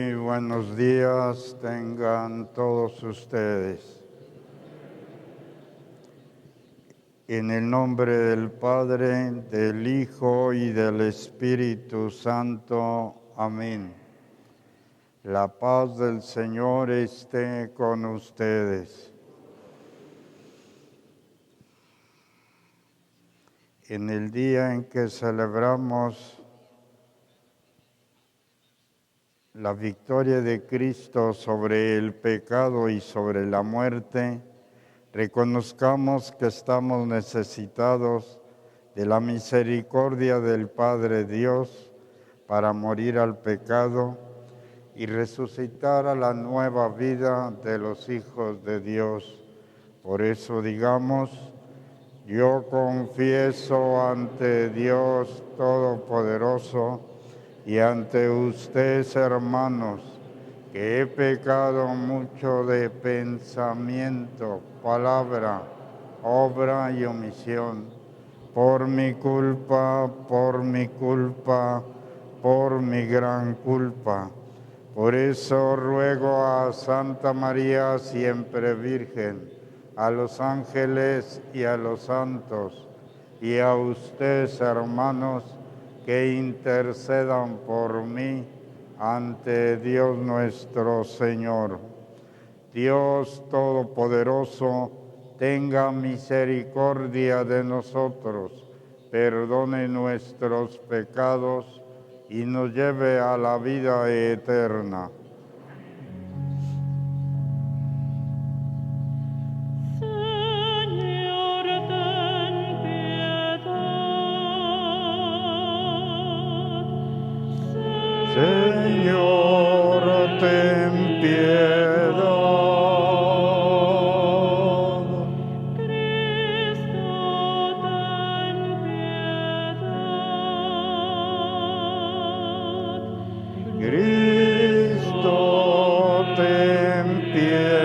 Muy buenos días tengan todos ustedes. En el nombre del Padre, del Hijo y del Espíritu Santo. Amén. La paz del Señor esté con ustedes. En el día en que celebramos la victoria de Cristo sobre el pecado y sobre la muerte, reconozcamos que estamos necesitados de la misericordia del Padre Dios para morir al pecado y resucitar a la nueva vida de los hijos de Dios. Por eso digamos: yo confieso ante Dios Todopoderoso y ante ustedes, hermanos, que he pecado mucho de pensamiento, palabra, obra y omisión, por mi culpa, por mi gran culpa. Por eso ruego a Santa María, siempre Virgen, a los ángeles y a los santos, y a ustedes, hermanos, que intercedan por mí ante Dios nuestro Señor. Dios Todopoderoso, tenga misericordia de nosotros, perdone nuestros pecados y nos lleve a la vida eterna. Señor, ten piedad. Cristo, ten piedad.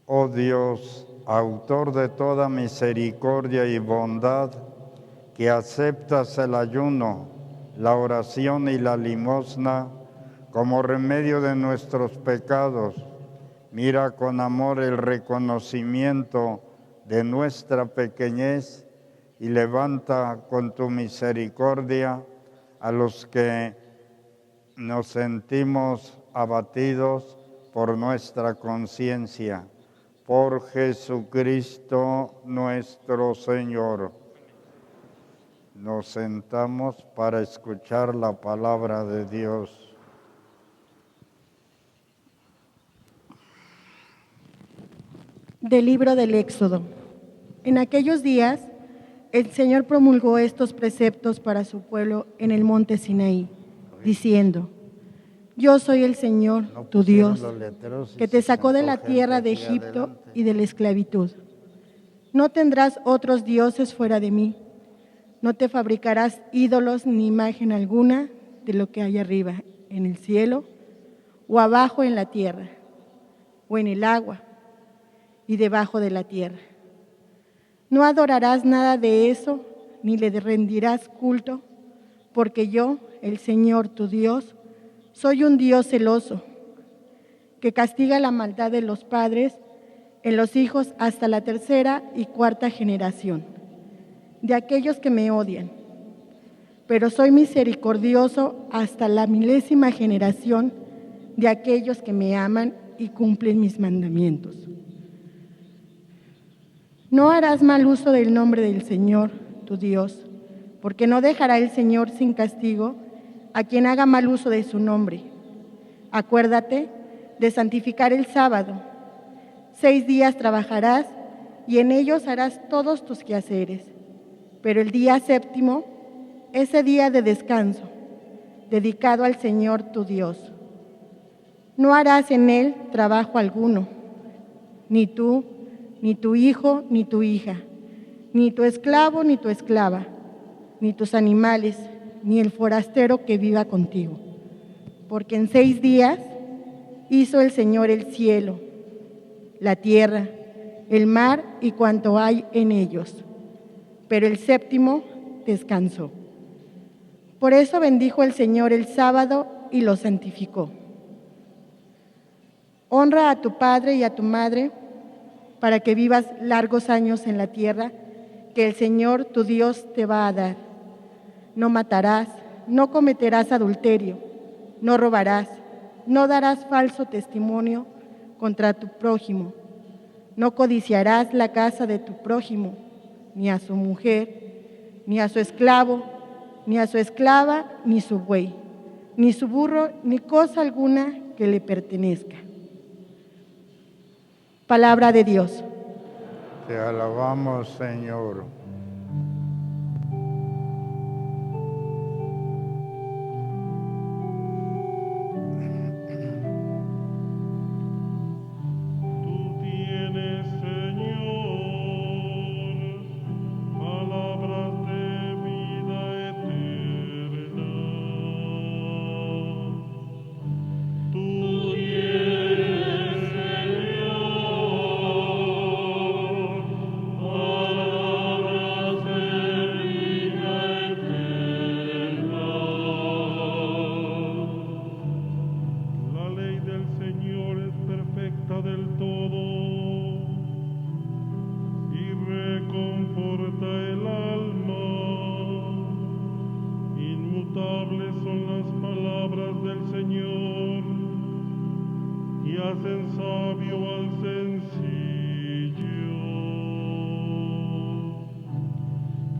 Oh Dios, autor de toda misericordia y bondad, que aceptas el ayuno, la oración y la limosna como remedio de nuestros pecados, mira con amor el reconocimiento de nuestra pequeñez y levanta con tu misericordia a los que nos sentimos abatidos por nuestra conciencia. Por Jesucristo nuestro Señor. Nos sentamos para escuchar la palabra de Dios. Del libro del Éxodo. En aquellos días, el Señor promulgó estos preceptos para su pueblo en el monte Sinaí, diciendo: Yo soy el Señor, tu Dios, que te sacó de la tierra de Egipto y de la esclavitud. No tendrás otros dioses fuera de mí. No te fabricarás ídolos ni imagen alguna de lo que hay arriba en el cielo, o abajo en la tierra, o en el agua, y debajo de la tierra. No adorarás nada de eso, ni le rendirás culto, porque yo, el Señor tu Dios, soy un Dios celoso, que castiga la maldad de los padres en los hijos hasta la tercera y cuarta generación, de aquellos que me odian. Pero soy misericordioso hasta la 1000ª generación de aquellos que me aman y cumplen mis mandamientos. No harás mal uso del nombre del Señor, tu Dios, porque no dejará el Señor sin castigo a quien haga mal uso de su nombre. Acuérdate de santificar el sábado. 6 días trabajarás y en ellos harás todos tus quehaceres. Pero el día séptimo, ese día de descanso, dedicado al Señor tu Dios. No harás en él trabajo alguno, ni tú, ni tu hijo, ni tu hija, ni tu esclavo, ni tu esclava, ni tus animales, ni el forastero que viva contigo. Porque en 6 días hizo el Señor el cielo, la tierra, el mar y cuanto hay en ellos. Pero el séptimo descansó. Por eso bendijo el Señor el sábado y lo santificó. Honra a tu padre y a tu madre para que vivas largos años en la tierra que el Señor tu Dios te va a dar. No matarás, no cometerás adulterio, no robarás, no darás falso testimonio contra tu prójimo, no codiciarás la casa de tu prójimo, ni a su mujer, ni a su esclavo, ni a su esclava, ni su buey, ni su burro, ni cosa alguna que le pertenezca. Palabra de Dios. Te alabamos, Señor. Tú tienes, Señor, palabras de vida eterna. Tú tienes, Señor, palabras de vida eterna. La ley del Señor es perfecta del todo y reconforta el alma. Inmutables son las palabras del Señor y hacen sabio al sencillo.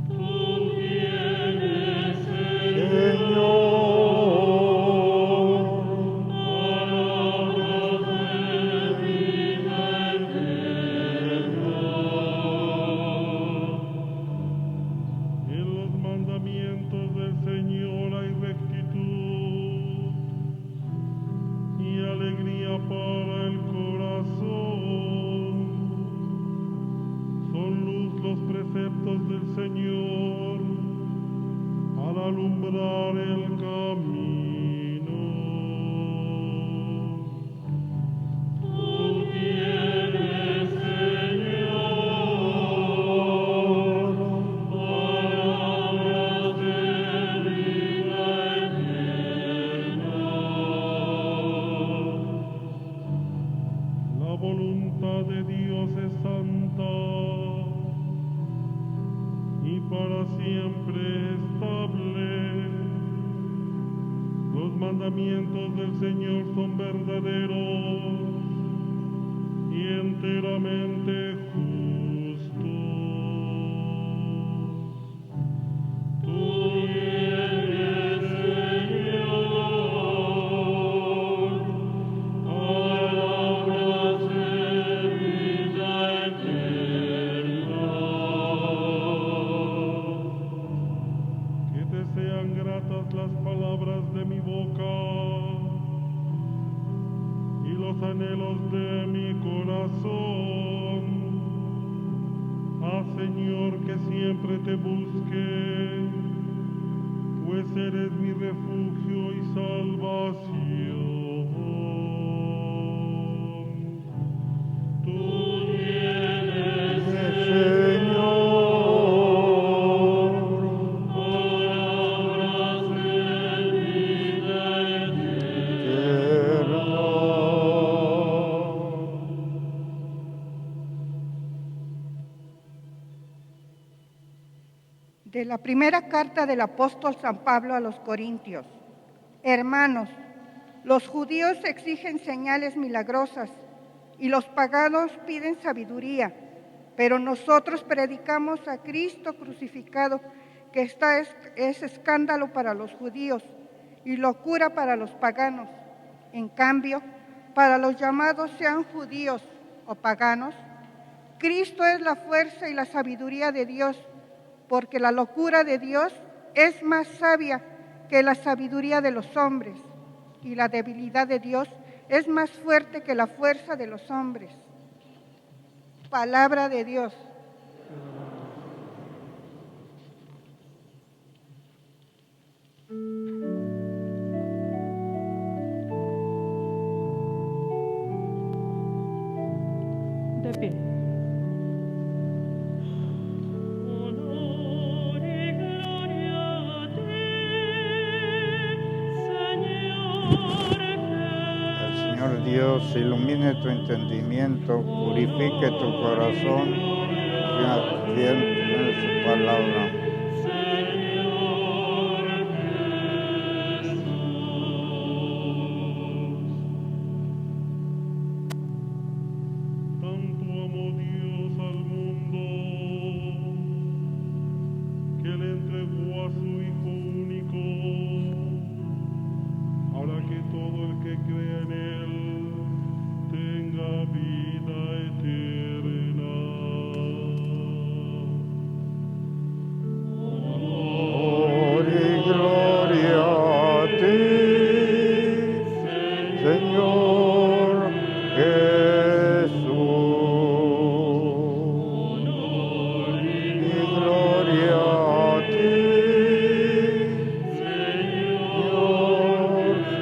Tú tienes, Señor, en los mandamientos del Señor hay rectitud y alegría para el corazón. Son luz los preceptos del Señor al alumbrar el camino. Tú tienes, Señor, palabras de vida eterna. La voluntad de Dios es santa y para siempre estable. Los mandamientos del Señor son verdaderos y enteramente justos. Tú tienes, Señor, palabras de vida eterna. Que te sean gratas las palabras de mi boca y los anhelos de mi corazón. Haz, Señor, que siempre te busque, pues eres mi refugio y salvación. Tú tienes, Señor, palabras de vida eterna. eterno. De la primera carta del apóstol San Pablo a los Corintios. Hermanos, los judíos exigen señales milagrosas y los paganos piden sabiduría, pero nosotros predicamos a Cristo crucificado, que es escándalo para los judíos y locura para los paganos. En cambio, para los llamados, sean judíos o paganos, Cristo es la fuerza y la sabiduría de Dios, porque la locura de Dios es más sabia que la sabiduría de los hombres, y la debilidad de Dios es más fuerte que la fuerza de los hombres. Palabra de Dios. De pie. Honor y gloria a ti, Señor El Señor Dios ilumine tu entendimiento, purifique tu corazón y atiende su palabra. Tanto amó Dios al mundo que le entregó a su Hijo único, para que todo el que crea en Él tenga vida eterna. Honor y gloria a ti, Señor Jesús. Honor y gloria a ti, Señor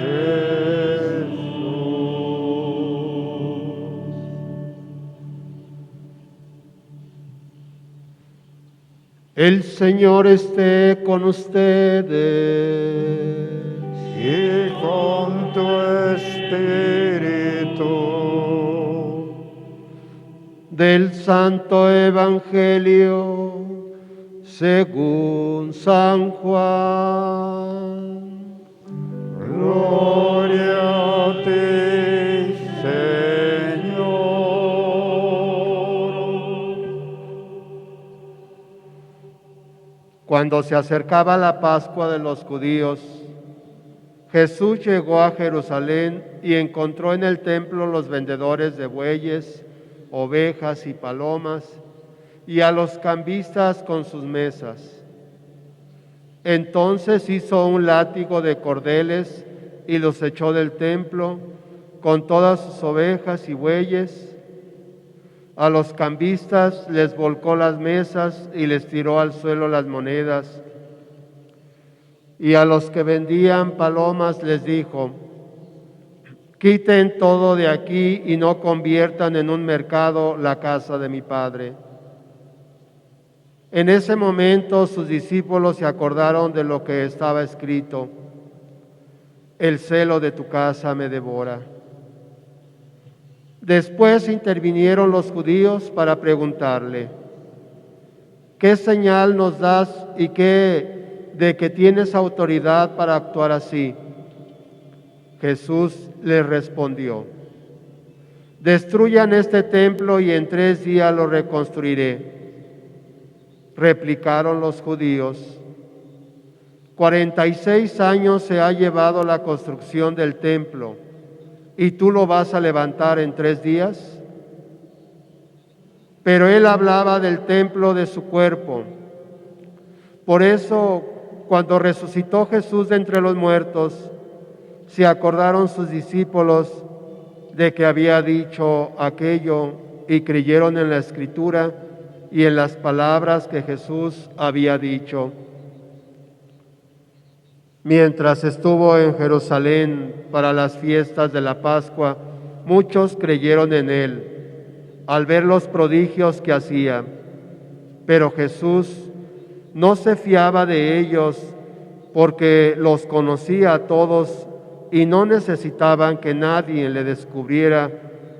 Jesús. El Señor esté con ustedes. Y con tu espíritu. Del Santo Evangelio según San Juan. Gloria a ti, Señor. Cuando se acercaba la Pascua de los judíos, Jesús llegó a Jerusalén y encontró en el templo los vendedores de bueyes, ovejas y palomas, y a los cambistas con sus mesas. Entonces hizo un látigo de cordeles y los echó del templo con todas sus ovejas y bueyes. A los cambistas les volcó las mesas y les tiró al suelo las monedas. Y a los que vendían palomas les dijo: quiten todo de aquí y no conviertan en un mercado la casa de mi Padre. En ese momento sus discípulos se acordaron de lo que estaba escrito: el celo de tu casa me devora. Después intervinieron los judíos para preguntarle: ¿qué señal nos das y de que tienes autoridad para actuar así? Jesús les respondió: destruyan este templo y en 3 días lo reconstruiré. Replicaron los judíos: 46 años se ha llevado la construcción del templo, ¿y tú lo vas a levantar en 3 días? Pero él hablaba del templo de su cuerpo. Por eso, cuando resucitó Jesús de entre los muertos, se acordaron sus discípulos de que había dicho aquello y creyeron en la Escritura y en las palabras que Jesús había dicho. Mientras estuvo en Jerusalén para las fiestas de la Pascua, muchos creyeron en él al ver los prodigios que hacía. Pero Jesús no se fiaba de ellos porque los conocía a todos y no necesitaban que nadie le descubriera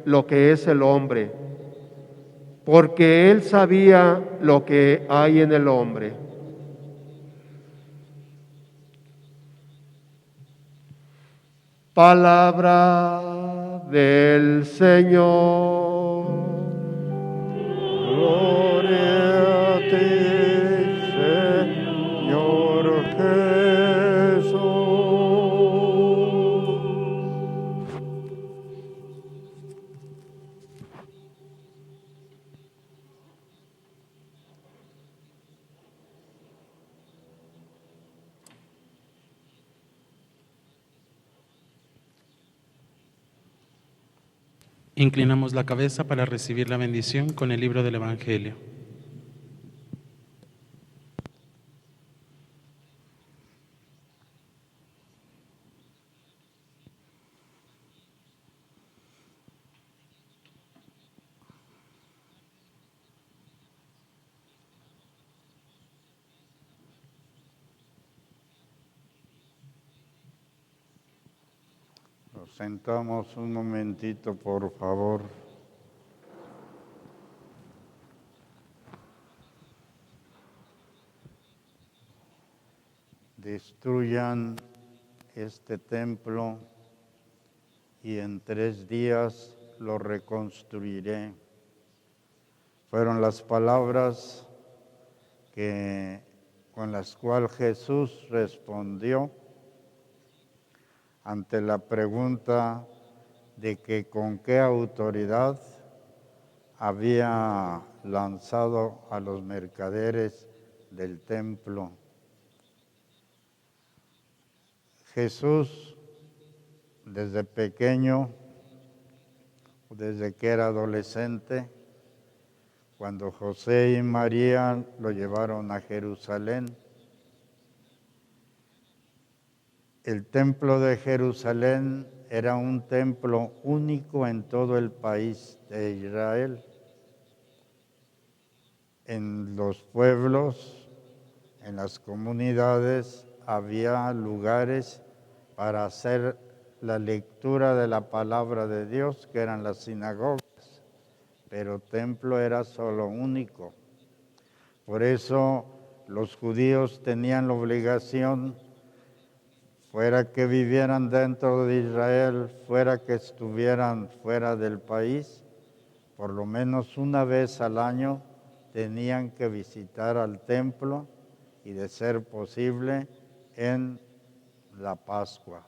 lo que es el hombre, porque él sabía lo que hay en el hombre. Palabra del Señor. Gloria a ti, Señor Jesús. Inclinamos la cabeza para recibir la bendición con el libro del Evangelio. Nos sentamos un momentito, por favor. Destruyan este templo y en 3 días lo reconstruiré. Fueron las palabras con las cuales Jesús respondió ante la pregunta de que con qué autoridad había lanzado a los mercaderes del templo. Jesús, desde pequeño, desde que era adolescente, cuando José y María lo llevaron a Jerusalén, el templo de Jerusalén era un templo único en todo el país de Israel. En los pueblos, en las comunidades, había lugares para hacer la lectura de la palabra de Dios, que eran las sinagogas, pero templo era solo único. Por eso los judíos tenían la obligación, fuera que vivieran dentro de Israel, fuera que estuvieran fuera del país, por lo menos una vez al año tenían que visitar al templo y, de ser posible, en la Pascua.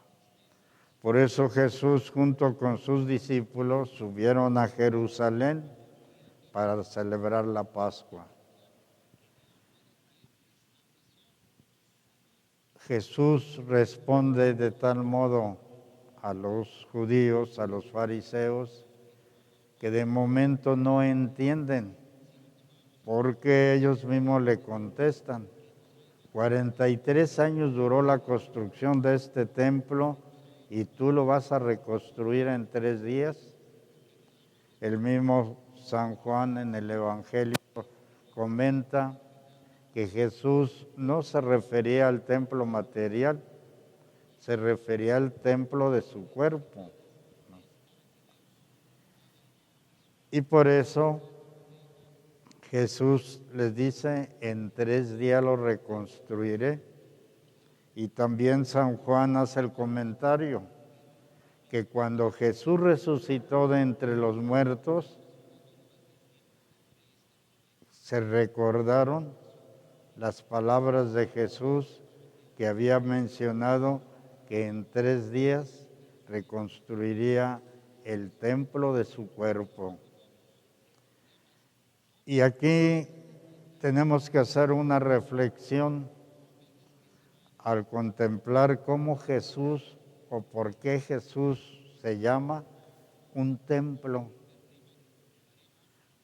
Por eso Jesús, junto con sus discípulos, subieron a Jerusalén para celebrar la Pascua. Jesús responde de tal modo a los judíos, a los fariseos, que de momento no entienden, porque ellos mismos le contestan: 43 años duró la construcción de este templo y tú lo vas a reconstruir en 3 días. El mismo San Juan en el Evangelio comenta que Jesús no se refería al templo material, se refería al templo de su cuerpo. Y por eso Jesús les dice: en 3 días lo reconstruiré. Y también San Juan hace el comentario que cuando Jesús resucitó de entre los muertos, se recordaron las palabras de Jesús que había mencionado, que en 3 días reconstruiría el templo de su cuerpo. Y aquí tenemos que hacer una reflexión al contemplar cómo Jesús, o por qué Jesús se llama un templo.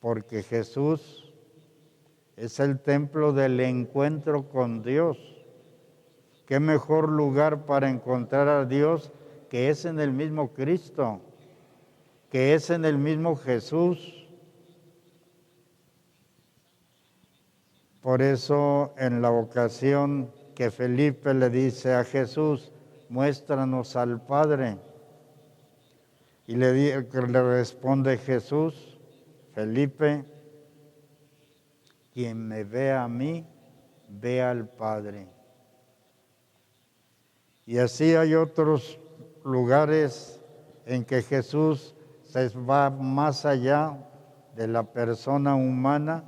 Porque Jesús es el templo del encuentro con Dios. ¿Qué mejor lugar para encontrar a Dios que es en el mismo Cristo, que es en el mismo Jesús? Por eso, en la ocasión que Felipe le dice a Jesús: muéstranos al Padre, y le responde Jesús: Felipe, quien me ve a mí, ve al Padre. Y así hay otros lugares en que Jesús se va más allá de la persona humana,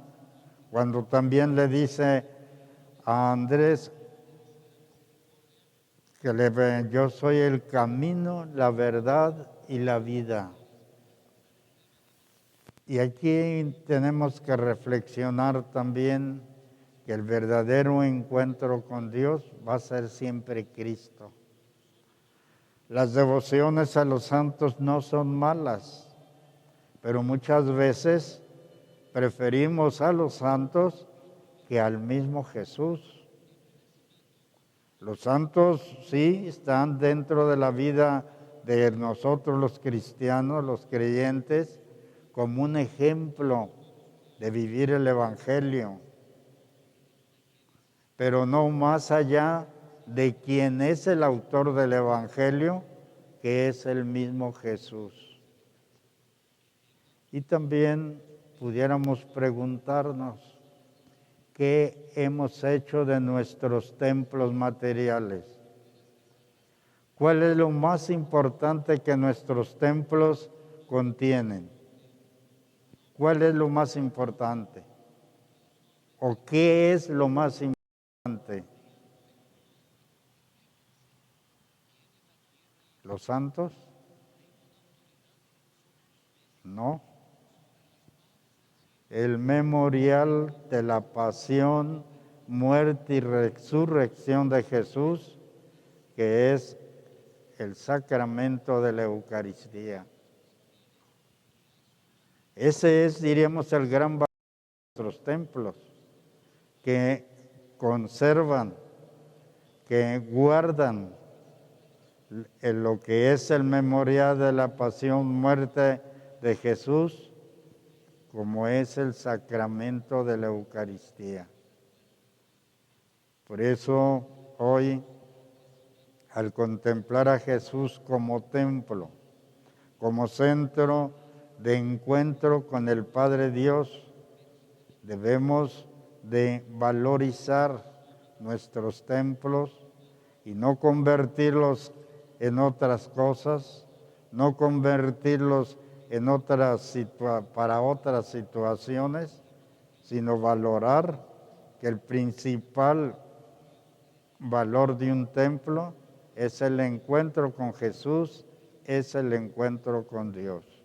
cuando también le dice a Andrés que yo soy el camino, la verdad y la vida. Y aquí tenemos que reflexionar también que el verdadero encuentro con Dios va a ser siempre Cristo. Las devociones a los santos no son malas, pero muchas veces preferimos a los santos que al mismo Jesús. Los santos sí están dentro de la vida de nosotros los cristianos, los creyentes, como un ejemplo de vivir el Evangelio, pero no más allá de quien es el autor del Evangelio, que es el mismo Jesús. Y también pudiéramos preguntarnos, ¿qué hemos hecho de nuestros templos materiales? ¿Cuál es lo más importante que nuestros templos contienen? ¿Cuál es lo más importante? ¿O qué es lo más importante? ¿Los santos? No. El memorial de la pasión, muerte y resurrección de Jesús, que es el sacramento de la Eucaristía. Ese es, diríamos, el gran valor de nuestros templos, que conservan, que guardan lo que es el memorial de la pasión, muerte de Jesús, como es el sacramento de la Eucaristía. Por eso hoy, al contemplar a Jesús como templo, como centro de encuentro con el Padre Dios, debemos de valorizar nuestros templos y no convertirlos en otras cosas, no convertirlos en para otras situaciones, sino valorar que el principal valor de un templo es el encuentro con Jesús, es el encuentro con Dios.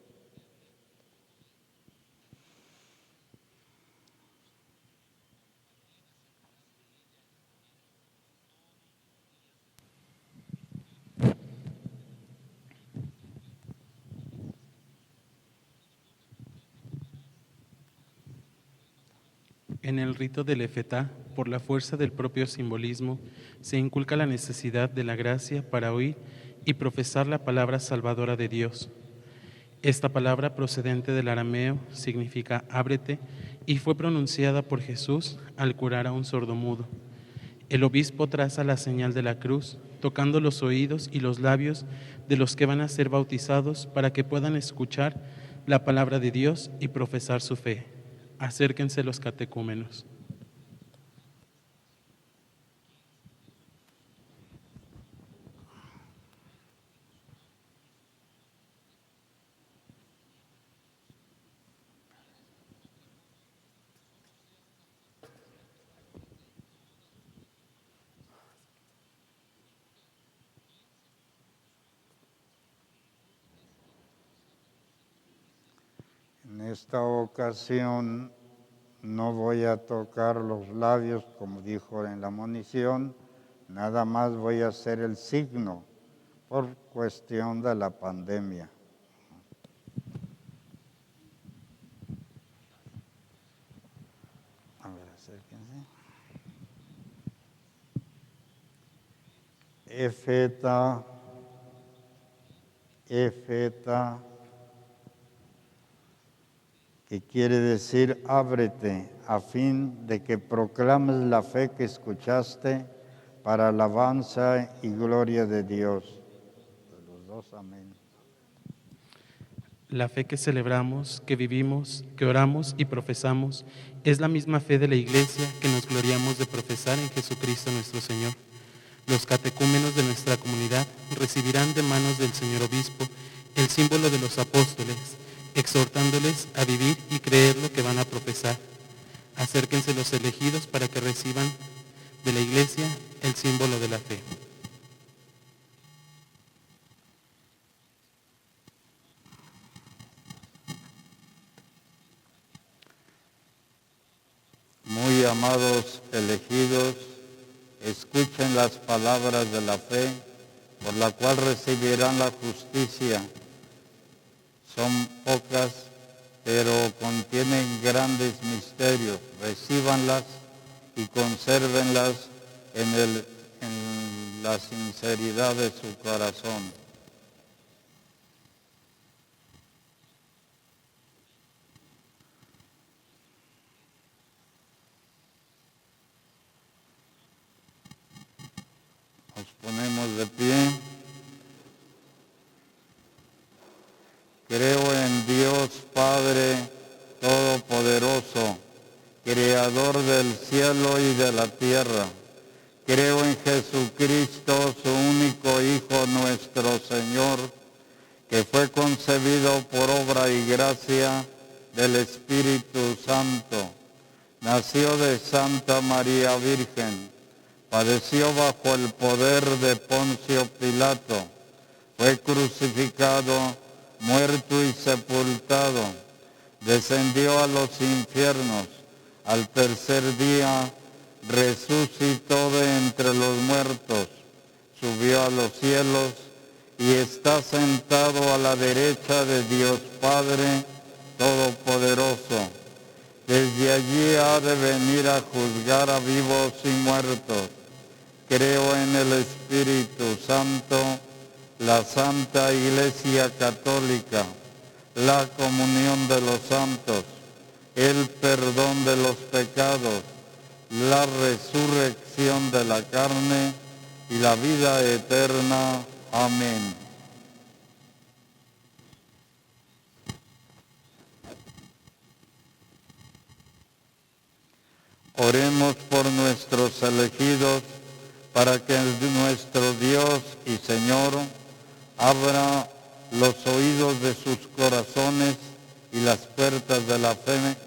En el rito del Efetá, por la fuerza del propio simbolismo, se inculca la necesidad de la gracia para oír y profesar la palabra salvadora de Dios. Esta palabra, procedente del arameo, significa ábrete y fue pronunciada por Jesús al curar a un sordomudo. El obispo traza la señal de la cruz, tocando los oídos y los labios de los que van a ser bautizados para que puedan escuchar la palabra de Dios y profesar su fe. Acérquense los catecúmenos. En esta ocasión no voy a tocar los labios, como dijo en la monición, nada más voy a hacer el signo por cuestión de la pandemia. A ver, acérquense. Efeta, efeta, que quiere decir ábrete, a fin de que proclames la fe que escuchaste para alabanza y gloria de Dios. De los dos, amén. La fe que celebramos, que vivimos, que oramos y profesamos es la misma fe de la Iglesia que nos gloriamos de profesar en Jesucristo nuestro Señor. Los catecúmenos de nuestra comunidad recibirán de manos del Señor Obispo el símbolo de los apóstoles, exhortándoles a vivir y creer lo que van a profesar. Acérquense los elegidos para que reciban de la Iglesia el símbolo de la fe. Muy amados elegidos, escuchen las palabras de la fe, por la cual recibirán la justicia. Son pocas, pero contienen grandes misterios. Recíbanlas y consérvenlas en la sinceridad de su corazón. Nos ponemos de pie. Creo en Dios Padre Todopoderoso, Creador del cielo y de la tierra. Creo en Jesucristo, su único Hijo, nuestro Señor, que fue concebido por obra y gracia del Espíritu Santo. Nació de Santa María Virgen, padeció bajo el poder de Poncio Pilato, fue crucificado, muerto y sepultado, descendió a los infiernos, al tercer día resucitó de entre los muertos, subió a los cielos y está sentado a la derecha de Dios Padre Todopoderoso. Desde allí ha de venir a juzgar a vivos y muertos. Creo en el Espíritu Santo, la Santa Iglesia Católica, la comunión de los santos, el perdón de los pecados, la resurrección de la carne y la vida eterna. Amén. Oremos por nuestros elegidos, para que nuestro Dios y Señor abra los oídos de sus corazones y las puertas de la fe,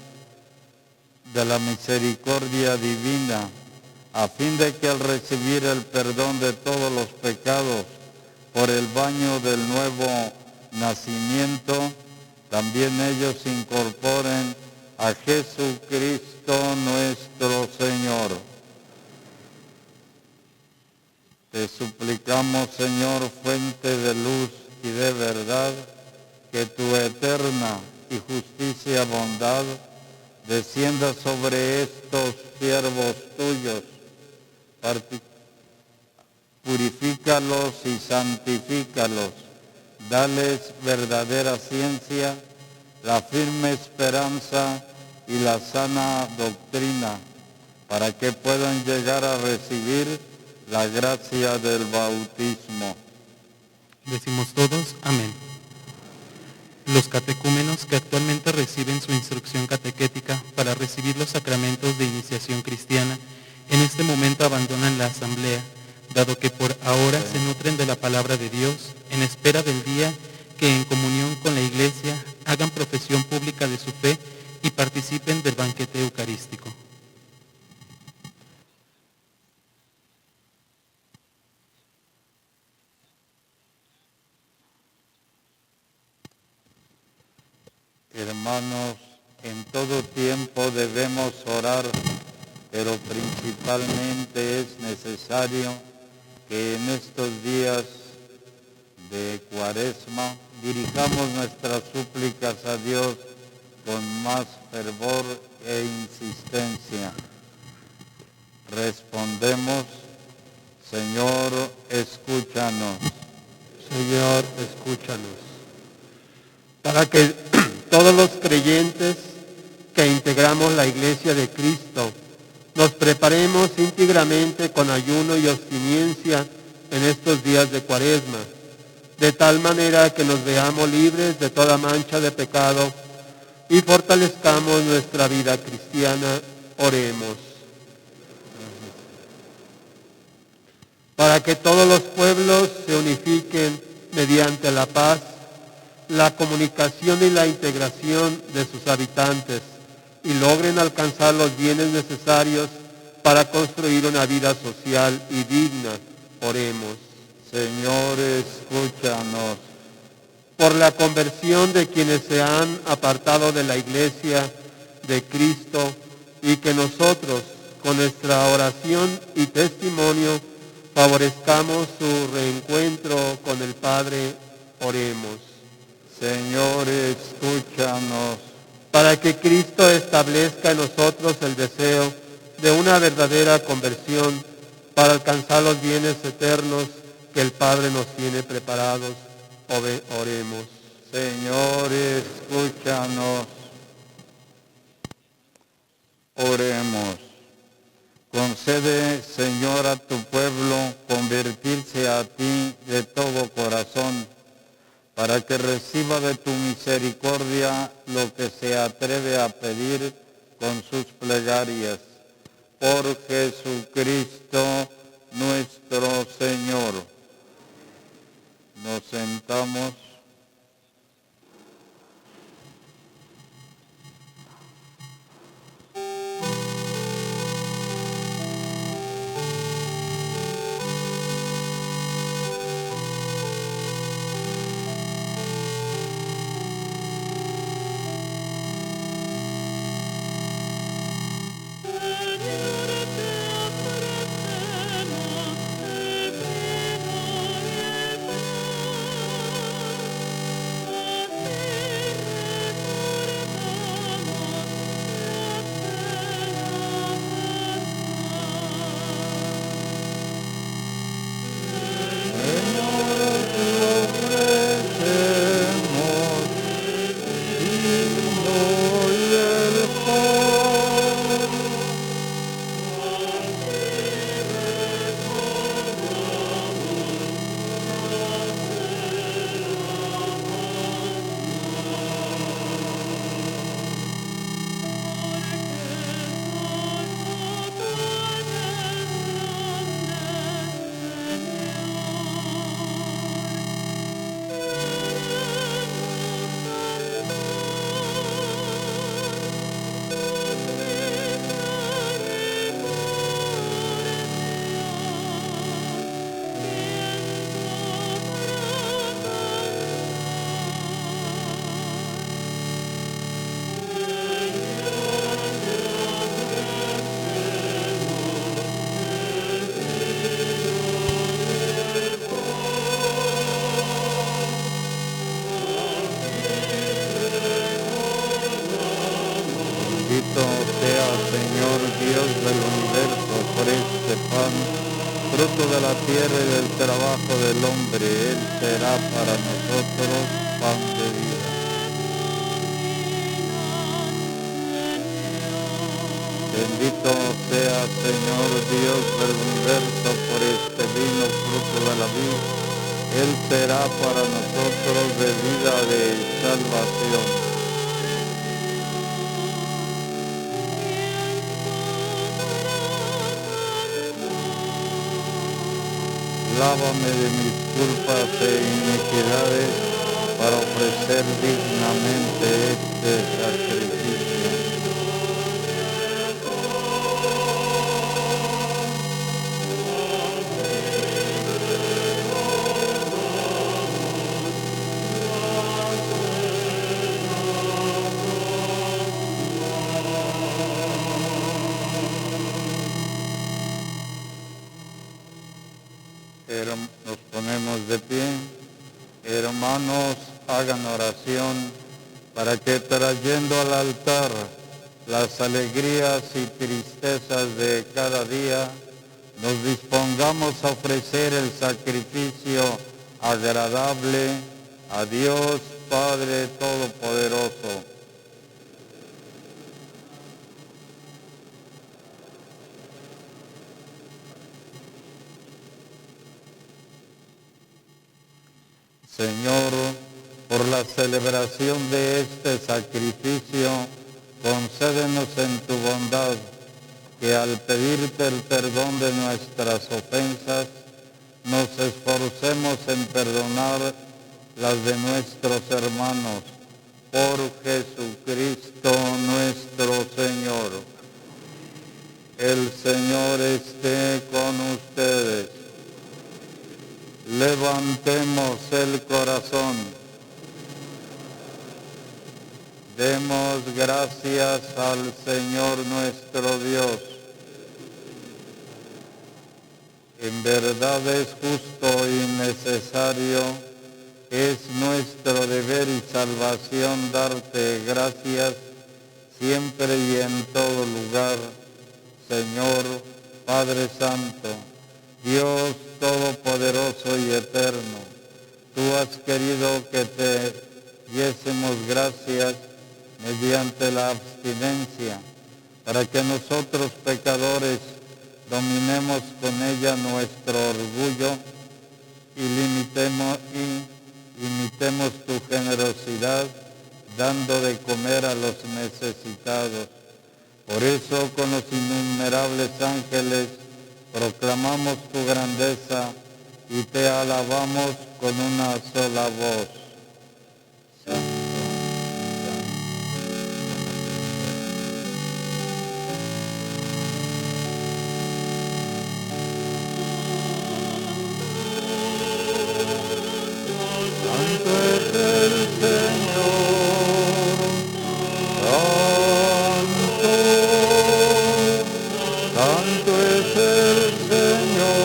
de la misericordia divina, a fin de que al recibir el perdón de todos los pecados por el baño del nuevo nacimiento, también ellos incorporen a Jesucristo nuestro Señor. Te suplicamos, Señor, fuente de luz y de verdad, que tu eterna y justicia bondad descienda sobre estos siervos tuyos. Purifícalos y santifícalos. Dales verdadera ciencia, la firme esperanza y la sana doctrina, para que puedan llegar a recibir la gracia del bautismo. Decimos todos, amén. Los catecúmenos que actualmente reciben su instrucción catequética para recibir los sacramentos de iniciación cristiana, en este momento abandonan la asamblea, dado que por ahora se nutren de la palabra de Dios, en espera del día que en comunión con la Iglesia hagan profesión pública de su fe y participen del banquete eucarístico. Hermanos, en todo tiempo debemos orar, pero principalmente es necesario que en estos días de Cuaresma dirijamos nuestras súplicas a Dios con más fervor e insistencia. Respondemos: Señor, escúchanos. Señor, escúchanos. Para que todos los creyentes que integramos la Iglesia de Cristo nos preparemos íntegramente con ayuno y abstinencia en estos días de Cuaresma, de tal manera que nos veamos libres de toda mancha de pecado y fortalezcamos nuestra vida cristiana. Oremos. Para que todos los pueblos se unifiquen mediante la paz, la comunicación y la integración de sus habitantes y logren alcanzar los bienes necesarios para construir una vida social y digna. Oremos. Señor, escúchanos. Por la conversión de quienes se han apartado de la Iglesia de Cristo y que nosotros, con nuestra oración y testimonio, favorezcamos su reencuentro con el Padre. Oremos. Señor, escúchanos. para que Cristo establezca en nosotros el deseo de una verdadera conversión para alcanzar los bienes eternos que el Padre nos tiene preparados. Oremos. Señor, escúchanos. Oremos. Concede, Señor, a tu pueblo convertirse a ti de todo corazón, para que reciba de tu misericordia lo que se atreve a pedir con sus plegarias. Por Jesucristo nuestro Señor. Nos sentamos. Bendito sea, Señor Dios del universo, por este pan, fruto de la tierra y del trabajo del hombre. Él será para nosotros pan de vida. Bendito sea, Señor Dios del universo, por este vino, fruto de la vid. Él será para nosotros bebida de salvación. Lávame de mis culpas e iniquidades para ofrecer dignamente este sacrificio. Nos ponemos de pie. Hermanos, hagan oración para que trayendo al altar las alegrías y tristezas de cada día, nos dispongamos a ofrecer el sacrificio agradable a Dios Padre Todopoderoso. Señor, por la celebración de este sacrificio, concédenos en tu bondad que al pedirte el perdón de nuestras ofensas, nos esforcemos en perdonar las de nuestros hermanos. Por Jesucristo nuestro Señor. El Señor esté con ustedes. Levantemos el corazón. Demos gracias al Señor nuestro Dios. En verdad es justo y necesario, es nuestro deber y salvación darte gracias siempre y en todo lugar. Señor, Padre Santo, Dios Todopoderoso y Eterno, tú has querido que te diésemos gracias mediante la abstinencia, para que nosotros pecadores dominemos con ella nuestro orgullo y imitemos tu generosidad, dando de comer a los necesitados. Por eso, con los innumerables ángeles, proclamamos tu grandeza y te alabamos con una sola voz. Santo, santo es el Señor, santo es el Señor,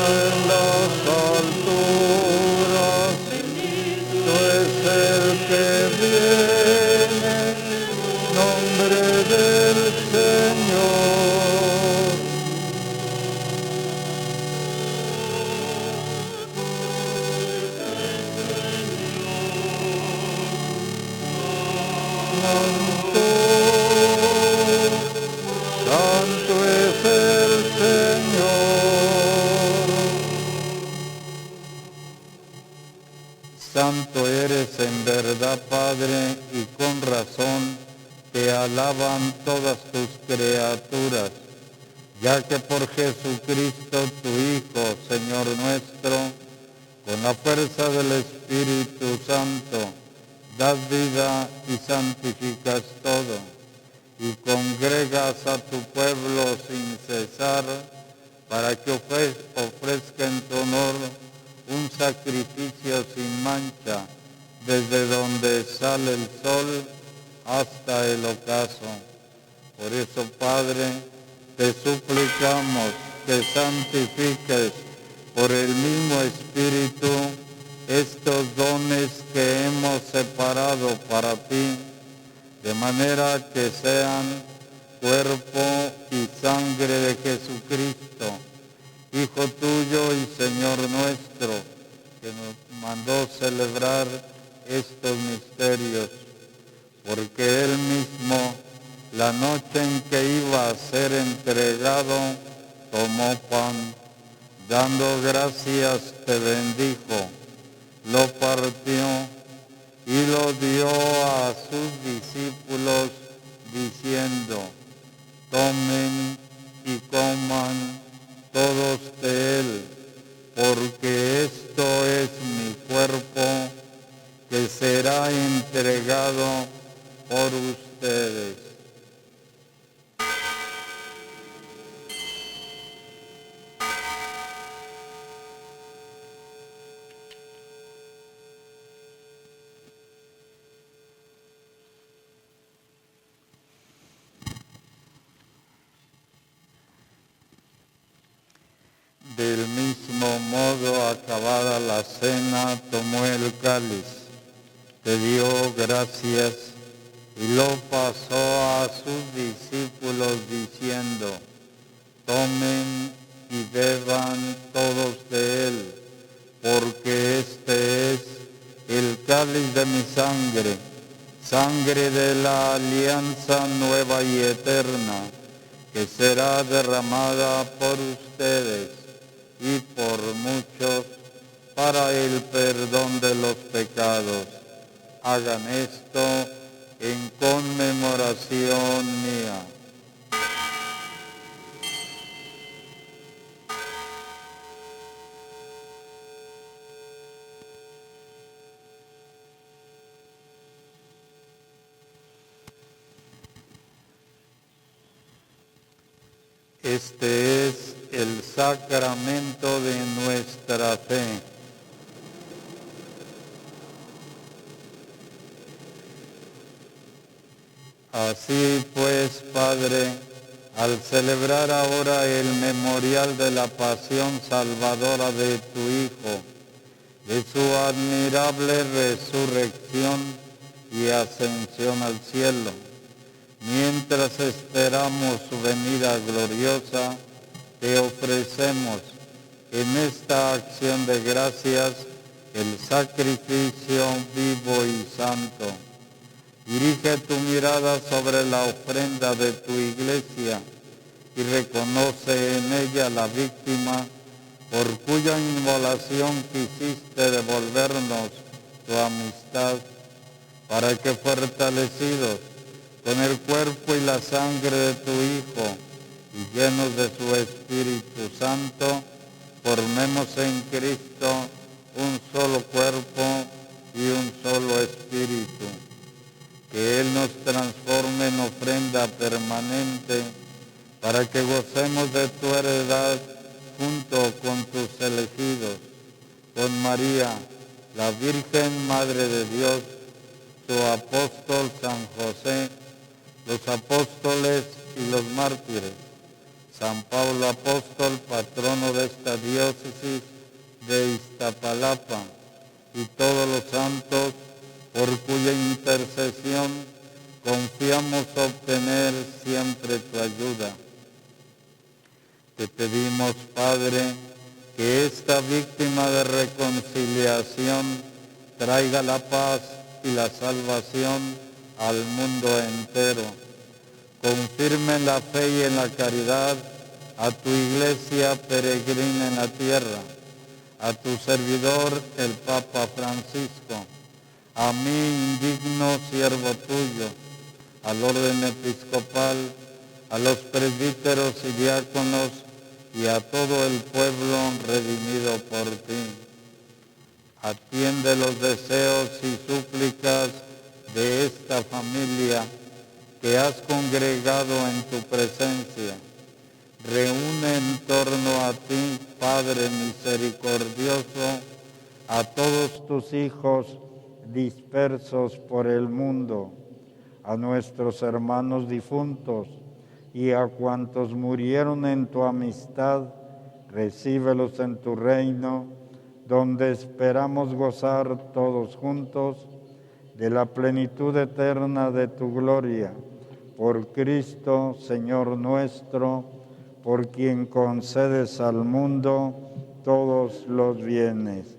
en las alturas, santo es el que viene, nombre del Señor. Santo es el Señor. Santo eres en verdad, Padre, y con razón te alaban todas tus criaturas, ya que por Jesucristo, tu Hijo, Señor nuestro, con la fuerza del Espíritu Santo, das vida y santificas todo, y congregas a tu pueblo sin cesar, para que ofrezca en tu honor un sacrificio sin mancha, desde donde sale el sol hasta el ocaso. Por eso, Padre, te suplicamos que santifiques por el mismo Espíritu estos dones que hemos separado para ti, de manera que sean cuerpo y sangre de Jesucristo, Hijo tuyo y Señor nuestro, que nos mandó celebrar estos misterios, porque Él mismo, la noche en que iba a ser entregado, tomó pan, dando gracias te bendijo, lo partió y lo dio a sus discípulos, diciendo: tomen y coman todos de él, porque esto es mi cuerpo, que será entregado por ustedes. Del mismo modo, acabada la cena, tomó el cáliz, te dio gracias y lo pasó a sus discípulos diciendo: tomen y beban todos de él, porque este es el cáliz de mi sangre, sangre de la alianza nueva y eterna, que será derramada por ustedes y por muchos para el perdón de los pecados. Hagan esto en conmemoración mía. Este es el sacramento de nuestra fe. Así pues, Padre, al celebrar ahora el memorial de la pasión salvadora de tu Hijo, de su admirable resurrección y ascensión al cielo. Mientras esperamos su venida gloriosa, te ofrecemos en esta acción de gracias el sacrificio vivo y santo. Dirige tu mirada sobre la ofrenda de tu iglesia y reconoce en ella la víctima por cuya inmolación quisiste devolvernos tu amistad, para que fortalecidos con el cuerpo y la sangre de tu Hijo y llenos de su Espíritu Santo, formemos en Cristo un solo cuerpo y un solo espíritu. Que Él nos transforme en ofrenda permanente para que gocemos de tu heredad junto con tus elegidos, con María, la Virgen Madre de Dios, su apóstol San José, los apóstoles y los mártires, San Pablo apóstol, patrono de esta diócesis de Iztapalapa, y todos los santos por cuya intercesión confiamos obtener siempre tu ayuda. Te pedimos, Padre, que esta víctima de reconciliación traiga la paz y la salvación al mundo entero. Confirme en la fe y en la caridad a tu iglesia peregrina en la tierra, a tu servidor el Papa Francisco, a mí indigno siervo tuyo, al orden episcopal, a los presbíteros y diáconos y a todo el pueblo redimido por ti. Atiende los deseos y súplicas de esta familia que has congregado en tu presencia. Reúne en torno a ti, Padre misericordioso, a todos tus hijos dispersos por el mundo, a nuestros hermanos difuntos y a cuantos murieron en tu amistad, recíbelos en tu reino, donde esperamos gozar todos juntos de la plenitud eterna de tu gloria. Por Cristo, Señor nuestro, por quien concedes al mundo todos los bienes.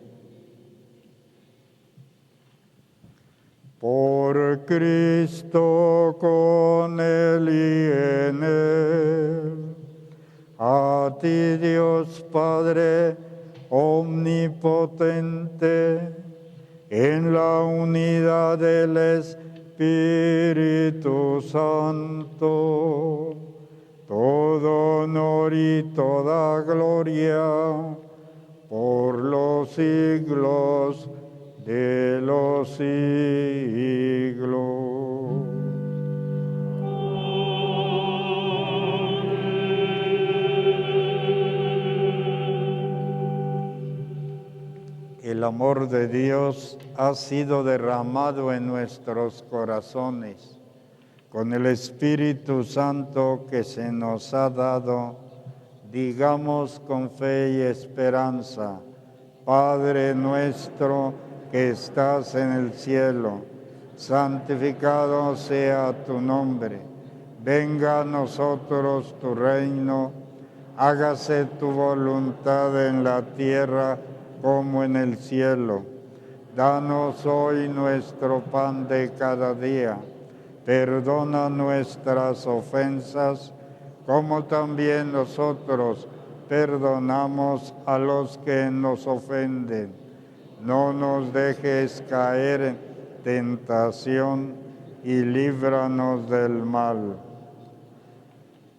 Por Cristo, con Él y en Él, a ti Dios Padre omnipotente, en la unidad del Espíritu Santo, todo honor y toda gloria por los siglos de los siglos. El amor de Dios ha sido derramado en nuestros corazones con el Espíritu Santo que se nos ha dado. Digamos con fe y esperanza: Padre nuestro que estás en el cielo, santificado sea tu nombre. Venga a nosotros tu reino, hágase tu voluntad en la tierra como en el cielo. Danos hoy nuestro pan de cada día. Perdona nuestras ofensas, como también nosotros perdonamos a los que nos ofenden. No nos dejes caer en tentación y líbranos del mal.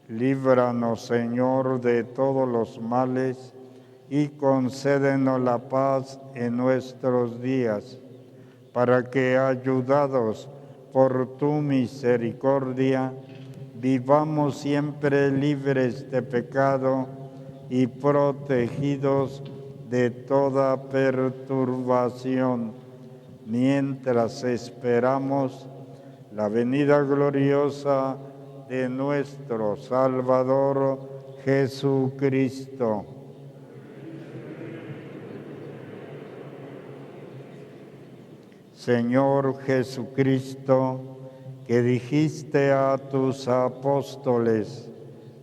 Líbranos, Señor, de todos los males y concédenos la paz en nuestros días, para que, ayudados por tu misericordia, vivamos siempre libres de pecado y protegidos de toda perturbación, mientras esperamos la venida gloriosa de nuestro Salvador Jesucristo. Señor Jesucristo, que dijiste a tus apóstoles,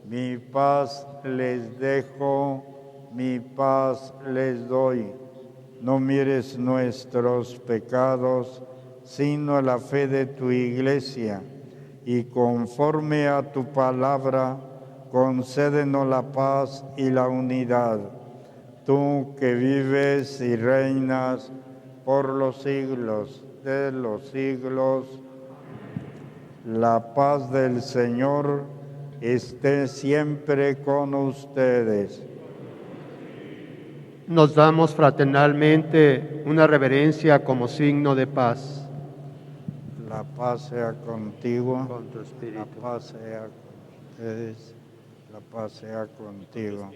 mi paz les dejo, mi paz les doy. No mires nuestros pecados, sino la fe de tu Iglesia, y conforme a tu palabra, concédenos la paz y la unidad. Tú que vives y reinas por los siglos de los siglos, la paz del Señor esté siempre con ustedes. Nos damos fraternalmente una reverencia como signo de paz. La paz sea contigo, Con tu espíritu. la paz sea con ustedes, la paz sea contigo.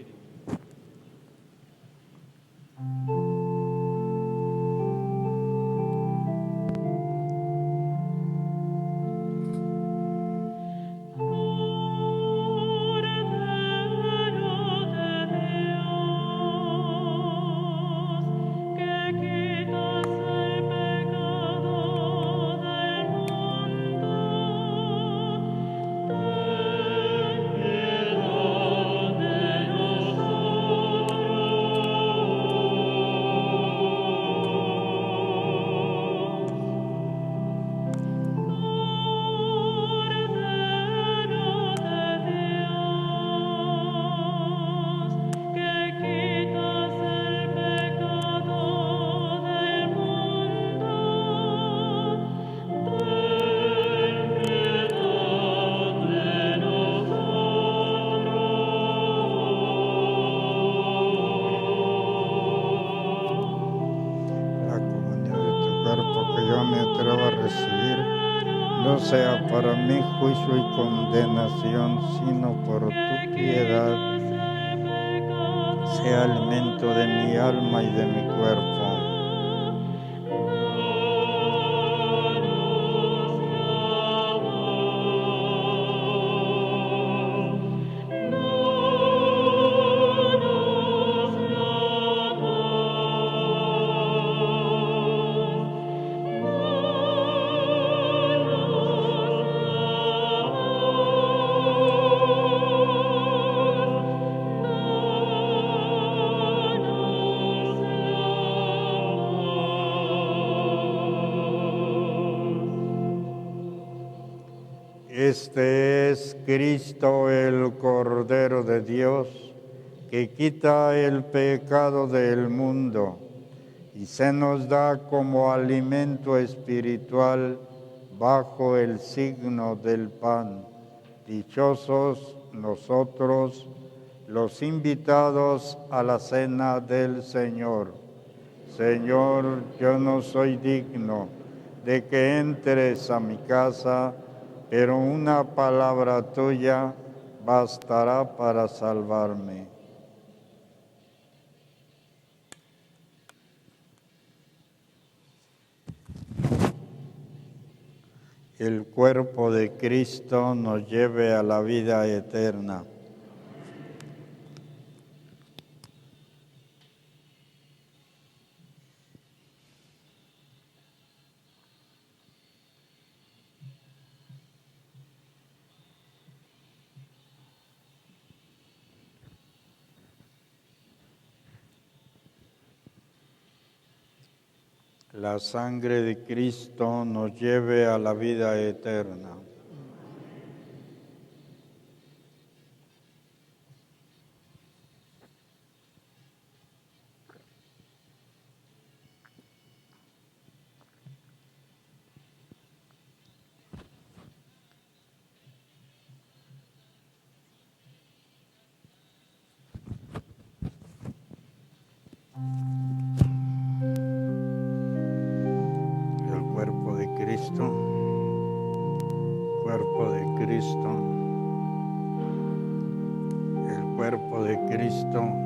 La comunión de tu cuerpo que yo me atrevo a recibir, no sea para mí juicio y condenación, sino por tu piedad, sea alimento de mi alma y de mi cuerpo. Este es Cristo, el Cordero de Dios, que quita el pecado del mundo y se nos da como alimento espiritual bajo el signo del pan. Dichosos nosotros, los invitados a la cena del Señor. Señor, yo no soy digno de que entres a mi casa, pero una palabra tuya bastará para salvarme. El cuerpo de Cristo nos lleve a la vida eterna. La sangre de Cristo nos lleve a la vida eterna. Cuerpo de Cristo, el cuerpo de Cristo, el cuerpo de Cristo.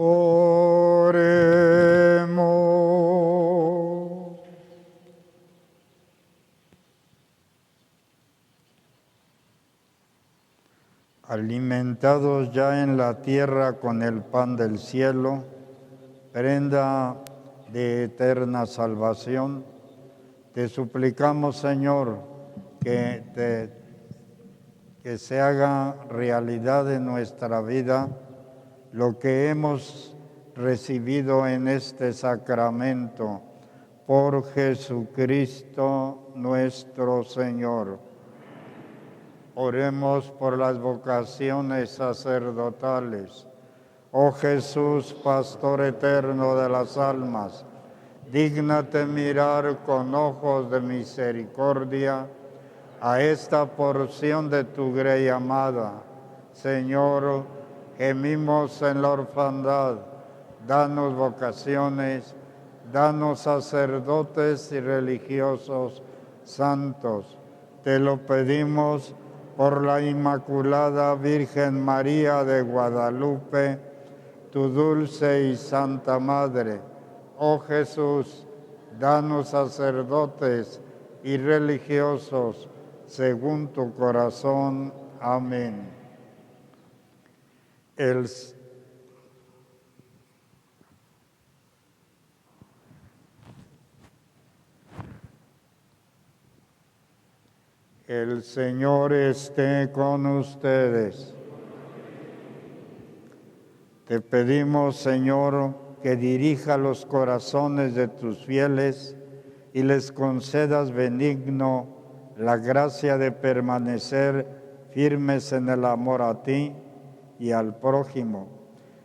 Oremos. Alimentados ya en la tierra con el pan del cielo, prenda de eterna salvación, te suplicamos, Señor, que se haga realidad en nuestra vida lo que hemos recibido en este sacramento, por Jesucristo nuestro Señor. Oremos por las vocaciones sacerdotales. Oh Jesús, Pastor eterno de las almas, dígnate mirar con ojos de misericordia a esta porción de tu grey amada. Señor, gemimos en la orfandad, danos vocaciones, danos sacerdotes y religiosos santos. Te lo pedimos por la Inmaculada Virgen María de Guadalupe, tu dulce y santa Madre. Oh Jesús, danos sacerdotes y religiosos según tu corazón. Amén. El Señor esté con ustedes. Te pedimos, Señor, que dirija los corazones de tus fieles y les concedas benigno la gracia de permanecer firmes en el amor a ti y al prójimo,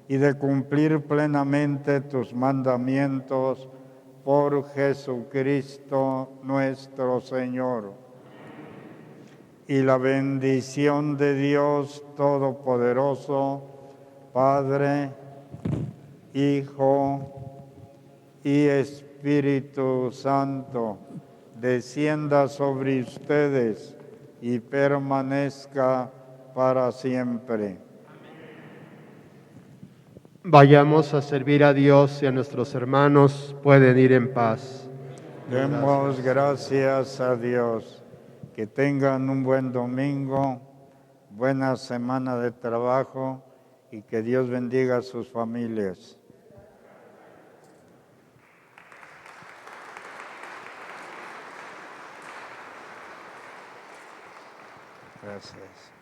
y de cumplir plenamente tus mandamientos por Jesucristo nuestro Señor. Y la bendición de Dios Todopoderoso, Padre, Hijo y Espíritu Santo, descienda sobre ustedes y permanezca para siempre. Vayamos a servir a Dios y a nuestros hermanos. Pueden ir en paz. Demos gracias a Dios. Que tengan un buen domingo, buena semana de trabajo y que Dios bendiga a sus familias. Gracias.